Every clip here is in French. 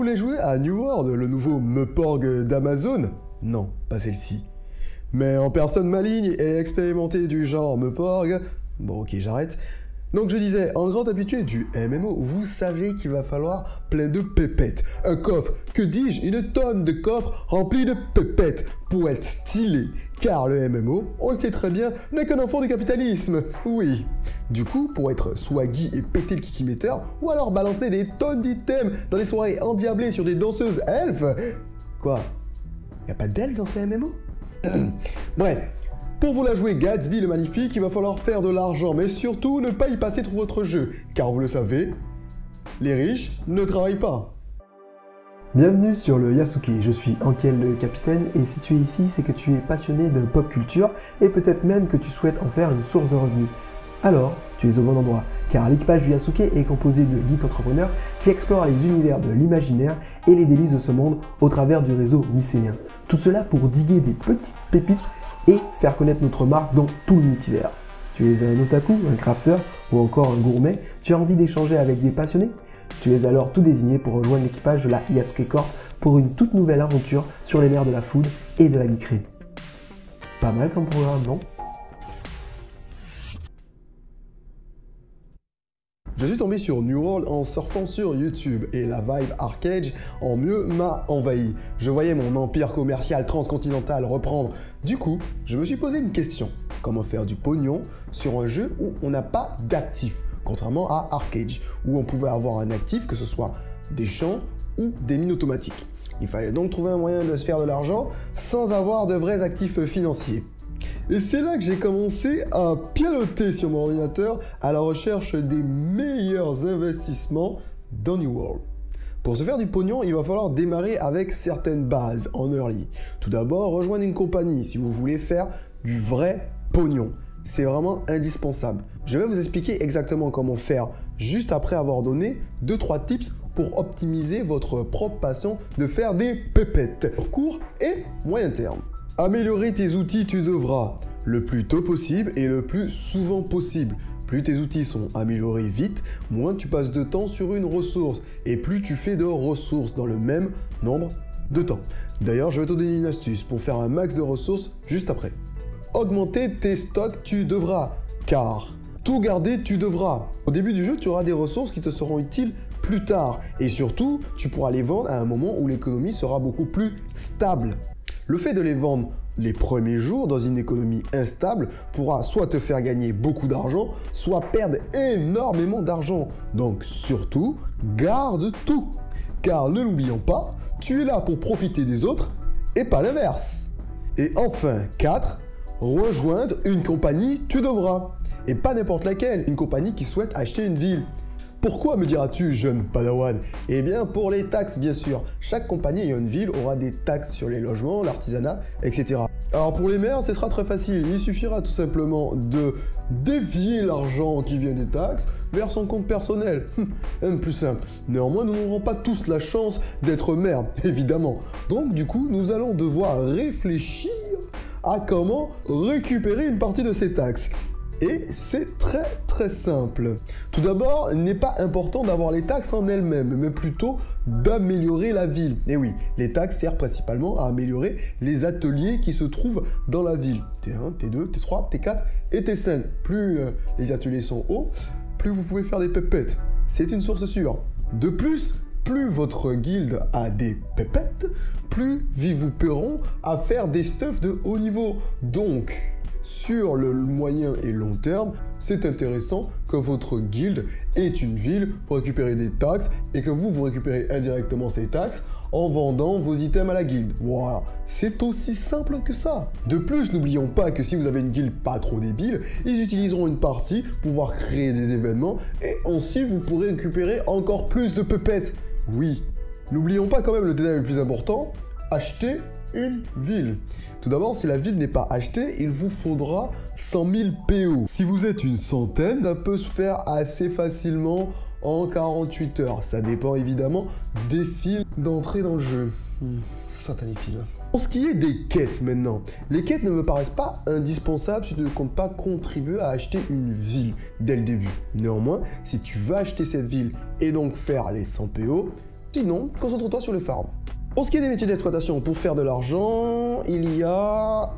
voulez jouer à New World, le nouveau Meporg d'Amazon? Non, pas celle-ci. Mais en personne maligne et expérimentée du genre Meporg... Bon ok, j'arrête. Donc je disais, en grand habitué du MMO, vous savez qu'il va falloir plein de pépettes. Un coffre, que dis-je, une tonne de coffres remplis de pépettes pour être stylé. Car le MMO, on le sait très bien, n'est qu'un enfant du capitalisme. Oui. Du coup, pour être swaggy et péter le kikimeter, ou alors balancer des tonnes d'items dans les soirées endiablées sur des danseuses elfes... Quoi? Y'a pas d'elfes dans ces MMO? Bref. Pour vous la jouer Gatsby le Magnifique, il va falloir faire de l'argent, mais surtout ne pas y passer tout votre jeu, car vous le savez, les riches ne travaillent pas. Bienvenue sur le Yasuke, je suis Ankel le capitaine et si tu es ici, c'est que tu es passionné de pop culture et peut-être même que tu souhaites en faire une source de revenus. Alors, tu es au bon endroit, car l'équipage du Yasuke est composé de geeks entrepreneurs qui explorent les univers de l'imaginaire et les délices de ce monde au travers du réseau mycénien. Tout cela pour diguer des petites pépites et faire connaître notre marque dans tout le multivers. Tu es un otaku, un crafter ou encore un gourmet, tu as envie d'échanger avec des passionnés? Tu es alors tout désigné pour rejoindre l'équipage de la Yasuke Corp pour une toute nouvelle aventure sur les mers de la food et de la geekerie. Pas mal comme programme, non? Je suis tombé sur New World en surfant sur YouTube et la vibe arcade en mieux m'a envahi. Je voyais mon empire commercial transcontinental reprendre. Du coup, je me suis posé une question. Comment faire du pognon sur un jeu où on n'a pas d'actif, contrairement à Arcade, où on pouvait avoir un actif, que ce soit des champs ou des mines automatiques. Il fallait donc trouver un moyen de se faire de l'argent sans avoir de vrais actifs financiers. Et c'est là que j'ai commencé à piloter sur mon ordinateur à la recherche des meilleurs investissements dans New World. Pour se faire du pognon, il va falloir démarrer avec certaines bases en early. Tout d'abord, rejoindre une compagnie si vous voulez faire du vrai pognon. C'est vraiment indispensable. Je vais vous expliquer exactement comment faire juste après avoir donné 2-3 tips pour optimiser votre propre passion de faire des pépettes sur court et moyen terme. Améliorer tes outils, tu devras le plus tôt possible et le plus souvent possible. Plus tes outils sont améliorés vite, moins tu passes de temps sur une ressource et plus tu fais de ressources dans le même nombre de temps. D'ailleurs, je vais te donner une astuce pour faire un max de ressources juste après. Augmenter tes stocks, tu devras, car tout garder, tu devras. Au début du jeu, tu auras des ressources qui te seront utiles plus tard et surtout, tu pourras les vendre à un moment où l'économie sera beaucoup plus stable. Le fait de les vendre les premiers jours dans une économie instable pourra soit te faire gagner beaucoup d'argent, soit perdre énormément d'argent. Donc surtout, garde tout. Car ne l'oublions pas, tu es là pour profiter des autres et pas l'inverse. Et enfin, 4, rejoindre une compagnie, tu devras. Et pas n'importe laquelle, une compagnie qui souhaite acheter une ville. Pourquoi, me diras-tu, jeune padawan? Eh bien, pour les taxes, bien sûr. Chaque compagnie ayant une ville aura des taxes sur les logements, l'artisanat, etc. Alors pour les maires, ce sera très facile. Il suffira tout simplement de dévier l'argent qui vient des taxes vers son compte personnel. Rien de plus simple. Néanmoins, nous n'aurons pas tous la chance d'être maire, évidemment. Donc du coup, nous allons devoir réfléchir à comment récupérer une partie de ces taxes. Et c'est très simple. Tout d'abord, il n'est pas important d'avoir les taxes en elles-mêmes, mais plutôt d'améliorer la ville. Et oui, les taxes servent principalement à améliorer les ateliers qui se trouvent dans la ville. T1, T2, T3, T4 et T5. Plus les ateliers sont hauts, plus vous pouvez faire des pépettes. C'est une source sûre. De plus, plus votre guilde a des pépettes, plus vite vous paieront à faire des stuffs de haut niveau. Donc, sur le moyen et long terme, c'est intéressant que votre guilde ait une ville pour récupérer des taxes et que vous récupérez indirectement ces taxes en vendant vos items à la guilde. Voilà, c'est aussi simple que ça. De plus, n'oublions pas que si vous avez une guilde pas trop débile, ils utiliseront une partie pour pouvoir créer des événements et ensuite vous pourrez récupérer encore plus de pépettes. Oui, n'oublions pas quand même le détail le plus important, acheter une ville. Tout d'abord, si la ville n'est pas achetée, il vous faudra 100 000 PO. Si vous êtes une centaine, ça peut se faire assez facilement en 48 heures. Ça dépend évidemment des fils d'entrée dans le jeu. Satané fil. Pour ce qui est des quêtes maintenant, les quêtes ne me paraissent pas indispensables si tu ne comptes pas contribuer à acheter une ville dès le début. Néanmoins, si tu vas acheter cette ville et donc faire les 100 PO, Sinon, concentre-toi sur le farm. Pour ce qui est des métiers d'exploitation, pour faire de l'argent, il y a à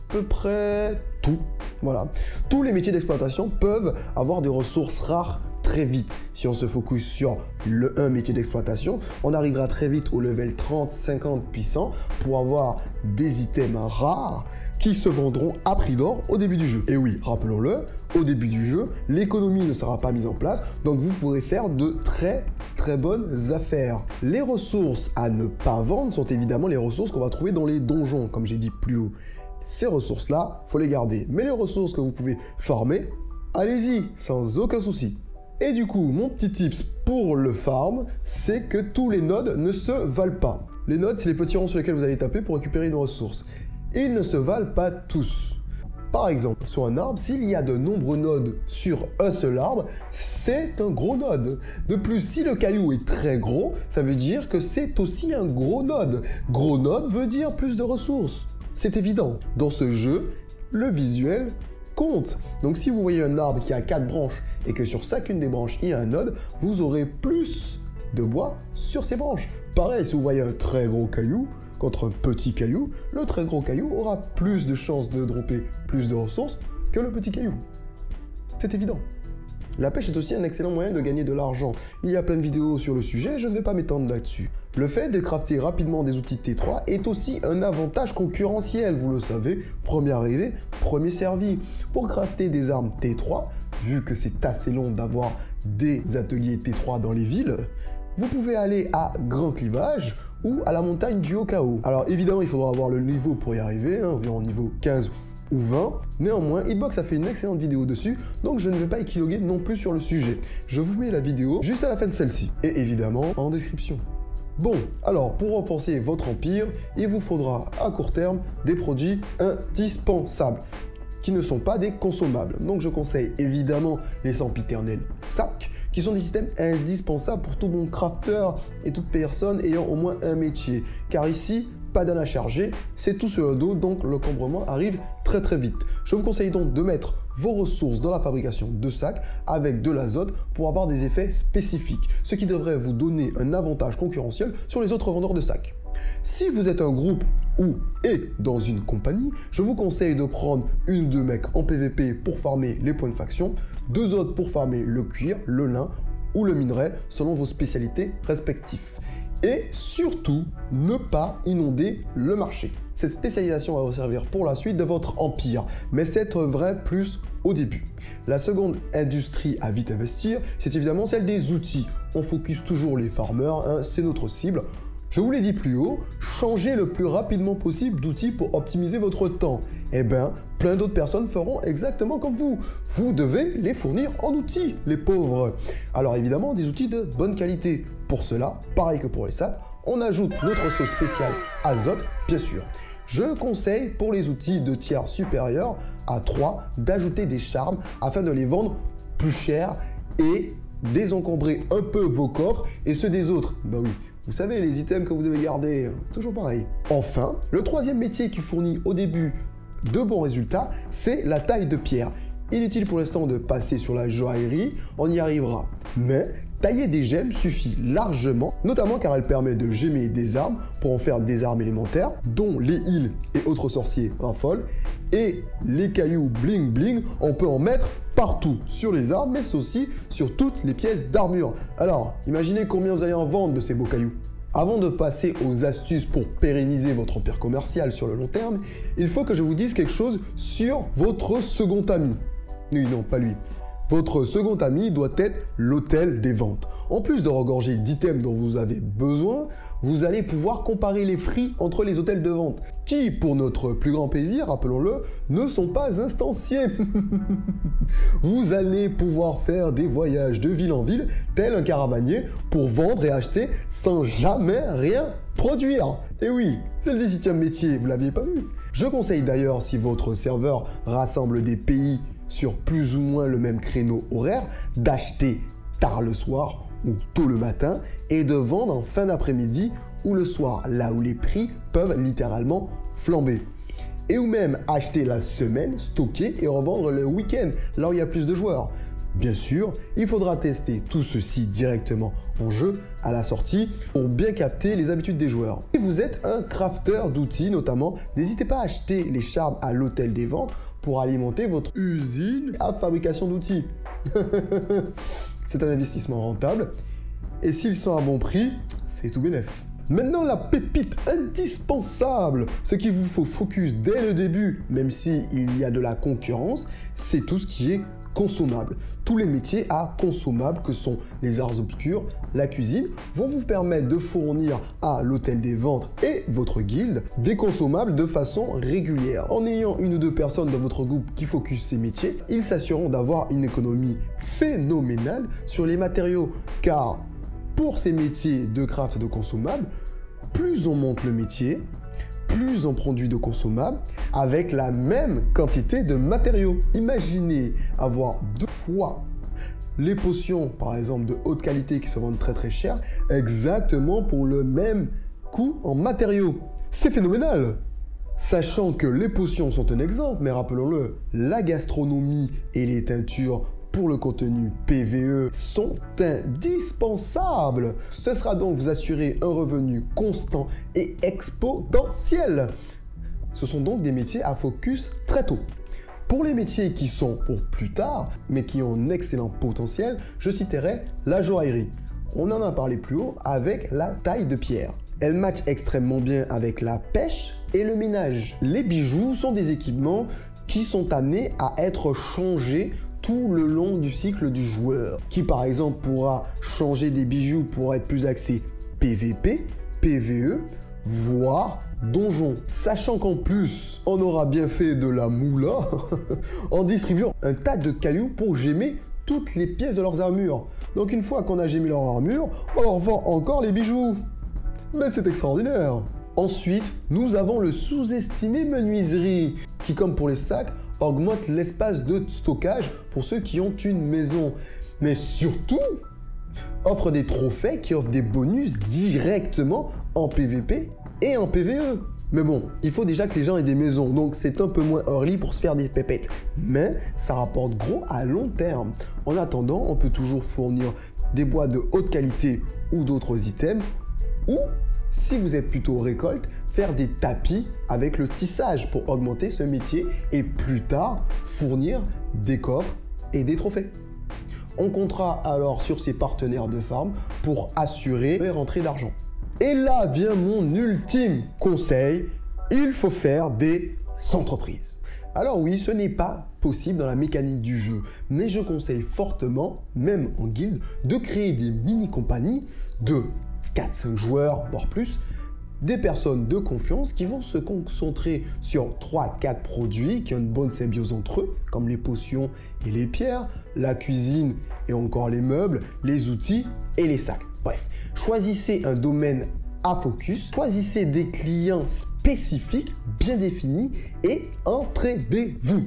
peu près tout. Voilà. Tous les métiers d'exploitation peuvent avoir des ressources rares très vite. Si on se focus sur un métier d'exploitation, on arrivera très vite au level 30-50 puissant pour avoir des items rares qui se vendront à prix d'or au début du jeu. Et oui, rappelons-le, au début du jeu, l'économie ne sera pas mise en place, donc vous pourrez faire de très bonnes affaires. Les ressources à ne pas vendre sont évidemment les ressources qu'on va trouver dans les donjons, comme j'ai dit plus haut. Ces ressources-là, faut les garder. Mais les ressources que vous pouvez farmer, allez-y, sans aucun souci. Et du coup, mon petit tips pour le farm, c'est que tous les nodes ne se valent pas. Les nodes, c'est les petits ronds sur lesquels vous allez taper pour récupérer une ressource. Ils ne se valent pas tous. Par exemple, sur un arbre, s'il y a de nombreux nodes sur un seul arbre, c'est un gros node. De plus, si le caillou est très gros, ça veut dire que c'est aussi un gros node. Gros node veut dire plus de ressources. C'est évident. Dans ce jeu, le visuel compte. Donc si vous voyez un arbre qui a 4 branches et que sur chacune des branches il y a un node, vous aurez plus de bois sur ces branches. Pareil, si vous voyez un très gros caillou contre un petit caillou, le très gros caillou aura plus de chances de dropper plus de ressources que le petit caillou. C'est évident. La pêche est aussi un excellent moyen de gagner de l'argent. Il y a plein de vidéos sur le sujet, je ne vais pas m'étendre là-dessus. Le fait de crafter rapidement des outils T3 est aussi un avantage concurrentiel, vous le savez, premier arrivé, premier servi. Pour crafter des armes T3, vu que c'est assez long d'avoir des ateliers T3 dans les villes, vous pouvez aller à Grand Clivage ou à la montagne du Haut-Chaos. Alors évidemment, il faudra avoir le niveau pour y arriver, environ niveau 15 ou 20. Néanmoins, Hitbox a fait une excellente vidéo dessus, donc je ne vais pas épiloguer non plus sur le sujet. Je vous mets la vidéo juste à la fin de celle-ci, et évidemment en description. Bon, alors pour repenser votre empire, il vous faudra à court terme des produits indispensables, qui ne sont pas des consommables. Donc je conseille évidemment les sempiternels sacs, qui sont des systèmes indispensables pour tout bon crafter et toute personne ayant au moins un métier. Car ici, pas d'âne à charger, c'est tout sur le dos, donc l'encombrement arrive très vite. Je vous conseille donc de mettre vos ressources dans la fabrication de sacs avec de l'azote pour avoir des effets spécifiques, ce qui devrait vous donner un avantage concurrentiel sur les autres vendeurs de sacs. Si vous êtes un groupe ou dans une compagnie, je vous conseille de prendre une ou deux mecs en PVP pour farmer les points de faction, deux autres pour farmer le cuir, le lin ou le minerai selon vos spécialités respectives. Et surtout, ne pas inonder le marché. Cette spécialisation va vous servir pour la suite de votre empire, mais c'est vrai plus au début. La seconde industrie à vite investir, c'est évidemment celle des outils. On focus toujours les farmers, c'est notre cible. Je vous l'ai dit plus haut, changez le plus rapidement possible d'outils pour optimiser votre temps. Eh bien, plein d'autres personnes feront exactement comme vous. Vous devez les fournir en outils, les pauvres. Alors évidemment, des outils de bonne qualité. Pour cela, pareil que pour les sacs, on ajoute notre sauce spéciale azote, bien sûr. Je conseille pour les outils de tiers supérieur à 3 d'ajouter des charmes afin de les vendre plus cher et désencombrer un peu vos coffres et ceux des autres. Bah oui. Vous savez, les items que vous devez garder, c'est toujours pareil. Enfin, le troisième métier qui fournit au début de bons résultats, c'est la taille de pierre. Inutile pour l'instant de passer sur la joaillerie, on y arrivera. Mais tailler des gemmes suffit largement, notamment car elle permet de gemmer des armes pour en faire des armes élémentaires, dont les heals et autres sorciers raffolent. Et les cailloux bling bling, on peut en mettre partout, sur les armes, mais aussi sur toutes les pièces d'armure. Alors, imaginez combien vous allez en vendre de ces beaux cailloux. Avant de passer aux astuces pour pérenniser votre empire commercial sur le long terme, il faut que je vous dise quelque chose sur votre second ami. Oui, non, pas lui. Votre second ami doit être l'hôtel des ventes. En plus de regorger d'items dont vous avez besoin, vous allez pouvoir comparer les prix entre les hôtels de vente, qui, pour notre plus grand plaisir, rappelons-le, ne sont pas instanciés. Vous allez pouvoir faire des voyages de ville en ville, tel un caravanier, pour vendre et acheter sans jamais rien produire. Et oui, c'est le 17e métier, vous l'aviez pas vu. Je conseille d'ailleurs, si votre serveur rassemble des pays sur plus ou moins le même créneau horaire, d'acheter tard le soir ou tôt le matin et de vendre en fin d'après-midi ou le soir, là où les prix peuvent littéralement flamber. Et ou même acheter la semaine, stocker et revendre le week-end, là où il y a plus de joueurs. Bien sûr, il faudra tester tout ceci directement en jeu à la sortie pour bien capter les habitudes des joueurs. Si vous êtes un crafter d'outils notamment, n'hésitez pas à acheter les charmes à l'hôtel des ventes pour alimenter votre usine à fabrication d'outils. C'est un investissement rentable et s'ils sont à bon prix, c'est tout bénef. Maintenant, la pépite indispensable, ce qu'il vous faut focus dès le début, même s'il y a de la concurrence, c'est tout ce qui est consommable. Tous les métiers à consommables que sont les arts obscurs, la cuisine, vont vous permettre de fournir à l'hôtel des ventes et votre guilde des consommables de façon régulière. En ayant une ou deux personnes dans votre groupe qui focus ces métiers, ils s'assureront d'avoir une économie phénoménale sur les matériaux, car pour ces métiers de craft de consommables, plus on monte le métier, plus on produit de consommables avec la même quantité de matériaux. Imaginez avoir 2 fois les potions, par exemple, de haute qualité qui se vendent très très cher, exactement pour le même coût en matériaux. C'est phénoménal! Sachant que les potions sont un exemple, mais rappelons-le, la gastronomie et les teintures pour le contenu PVE sont indispensables. Ce sera donc vous assurer un revenu constant et exponentiel. Ce sont donc des métiers à focus très tôt. Pour les métiers qui sont pour plus tard, mais qui ont un excellent potentiel, je citerai la joaillerie. On en a parlé plus haut avec la taille de pierre. Elle match extrêmement bien avec la pêche et le minage. Les bijoux sont des équipements qui sont amenés à être changés tout le long du cycle du joueur, qui par exemple pourra changer des bijoux pour être plus axé PVP, PVE, voire donjon. Sachant qu'en plus, on aura bien fait de la moula en distribuant un tas de cailloux pour gemmer toutes les pièces de leurs armures. Donc une fois qu'on a gémé leur armure, on leur vend encore les bijoux. Mais c'est extraordinaire. Ensuite, nous avons le sous-estimé menuiserie, qui comme pour les sacs, augmente l'espace de stockage pour ceux qui ont une maison. Mais surtout, offre des trophées qui offrent des bonus directement en PVP et en PVE. Mais bon, il faut déjà que les gens aient des maisons, donc c'est un peu moins early pour se faire des pépettes. Mais ça rapporte gros à long terme. En attendant, on peut toujours fournir des boîtes de haute qualité ou d'autres items, ou si vous êtes plutôt récolte, faire des tapis avec le tissage pour augmenter ce métier et plus tard fournir des coffres et des trophées. On comptera alors sur ses partenaires de farm pour assurer les rentrées d'argent. Et là vient mon ultime conseil, il faut faire des entreprises. Alors oui, ce n'est pas possible dans la mécanique du jeu, mais je conseille fortement, même en guilde, de créer des mini-compagnies de 4-5 joueurs, voire plus, des personnes de confiance qui vont se concentrer sur 3-4 produits qui ont une bonne symbiose entre eux, comme les potions et les pierres, la cuisine et encore les meubles, les outils et les sacs. Bref, choisissez un domaine à focus, choisissez des clients spécifiques, bien définis et entraidez-vous.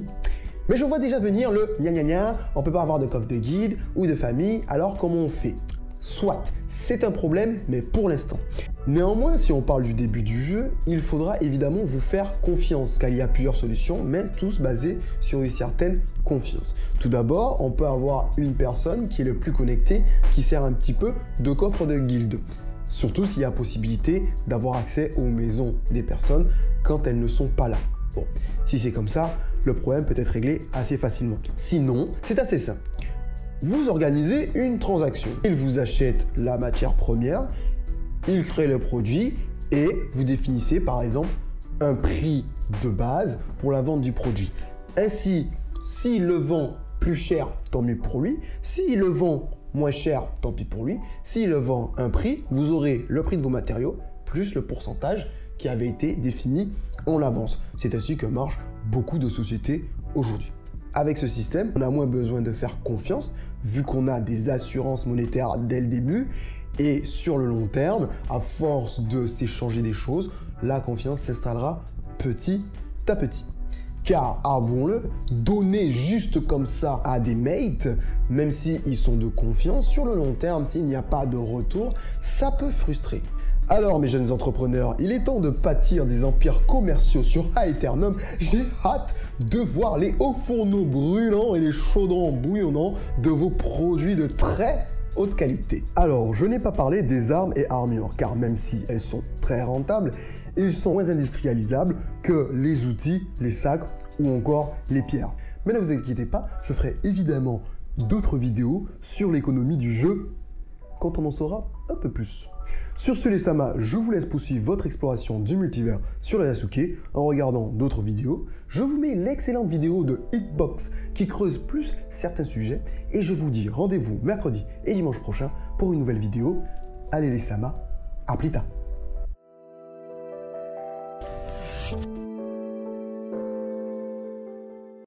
Mais je vois déjà venir le gna gna gna, on peut pas avoir de coffre de guide ou de famille, alors comment on fait? Soit, c'est un problème, mais pour l'instant. Néanmoins, si on parle du début du jeu, il faudra évidemment vous faire confiance, car il y a plusieurs solutions, mais tous basées sur une certaine confiance. Tout d'abord, on peut avoir une personne qui est le plus connectée, qui sert un petit peu de coffre de guilde. Surtout s'il y a possibilité d'avoir accès aux maisons des personnes quand elles ne sont pas là. Bon, si c'est comme ça, le problème peut être réglé assez facilement. Sinon, c'est assez simple. Vous organisez une transaction. Il vous achète la matière première, il crée le produit et vous définissez par exemple un prix de base pour la vente du produit. Ainsi, s'il le vend plus cher, tant mieux pour lui. S'il le vend moins cher, tant pis pour lui. S'il le vend un prix, vous aurez le prix de vos matériaux plus le pourcentage qui avait été défini en avance. C'est ainsi que marchent beaucoup de sociétés aujourd'hui. Avec ce système, on a moins besoin de faire confiance vu qu'on a des assurances monétaires dès le début et sur le long terme, à force de s'échanger des choses, la confiance s'installera petit à petit. Car, avouons-le, donner juste comme ça à des mates, même s'ils sont de confiance, sur le long terme, s'il n'y a pas de retour, ça peut frustrer. Alors mes jeunes entrepreneurs, il est temps de bâtir des empires commerciaux sur Aeternum. J'ai hâte de voir les hauts fourneaux brûlants et les chaudrons bouillonnants de vos produits de très haute qualité. Alors, je n'ai pas parlé des armes et armures, car même si elles sont très rentables, ils sont moins industrialisables que les outils, les sacs ou encore les pierres. Mais ne vous inquiétez pas, je ferai évidemment d'autres vidéos sur l'économie du jeu quand on en saura un peu plus. Sur ce les Sama, je vous laisse poursuivre votre exploration du multivers sur le Yasuke en regardant d'autres vidéos. Je vous mets l'excellente vidéo de Hitbox qui creuse plus certains sujets et je vous dis rendez-vous mercredi et dimanche prochain pour une nouvelle vidéo. Allez les Sama, à plus tard.